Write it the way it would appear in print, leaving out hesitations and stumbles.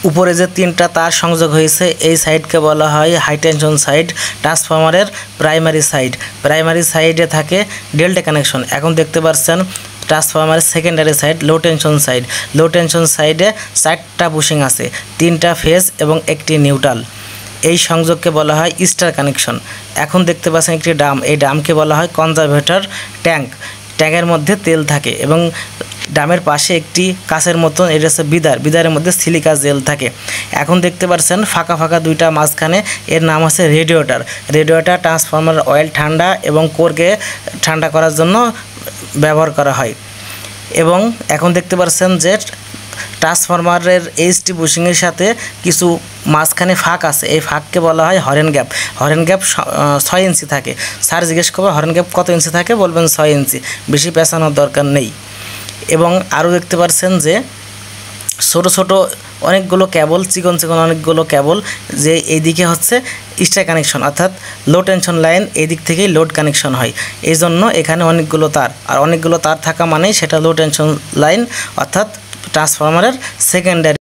উপরে যে তিনটা তার সংযোগ হয়েছে এই সাইডকে বলা হয় হাই টেনশন সাইড। ট্রান্সফরমারের প্রাইমারি সাইডে থাকে ডেল্টা কানেকশন। এখন দেখতে পাচ্ছেন ট্রান্সফরমারের সেকেন্ডারি সাইড লো টেনশন সাইডে 4টা বুশিং আছে, 3টা ফেজ এবং 1টি নিউট্রাল। এই সংযোগকে বলা হয় স্টার কানেকশন। এখন দেখতে পাচ্ছেন একটি ড্রাম, এই ড্রামকে বলা হয় কনজারভেটর ট্যাঙ্ক। ট্যাঙ্কের মধ্যে তেল থাকে এবং ড্রামের পাশে একটি কাঁচের মতন, এটা হচ্ছে বিদারের মধ্যে সিলিকা জেল থাকে। এখন দেখতে পাচ্ছেন ফাঁকা দুইটা মাঝখানে, এর নাম আছে রেডিয়েটর। ট্রান্সফরমার অয়েল ঠান্ডা এবং কোরকে ঠান্ডা করার জন্য ব্যবহার করা হয়। এবং এখন দেখতে পাচ্ছেন যে ট্রান্সফরমারের এইচটি বুশিংয়ের সাথে কিছু মাঝখানে ফাঁক আছে, এই ফাঁককে বলা হয় হরেন গ্যাপ 6 ইঞ্চি থাকে। স্যার জিজ্ঞেস করবে হরেন গ্যাপ কত ইঞ্চি থাকে, বলবেন 6 ইঞ্চি, বেশি পেঁচানোর দরকার নেই। এবং আরও দেখতে পাচ্ছেন যে ছোট অনেকগুলো কেবল, চিকন অনেকগুলো কেবল, যে এইদিকে হচ্ছে স্টার কানেকশন, অর্থাৎ লো টেনশন লাইন এই দিক থেকেই লোড কানেকশন হয়। এই জন্য এখানে অনেকগুলো তার, আর অনেকগুলো তার থাকা মানেই সেটা লো টেনশন লাইন, অর্থাৎ ট্রান্সফরমারের সেকেন্ডারি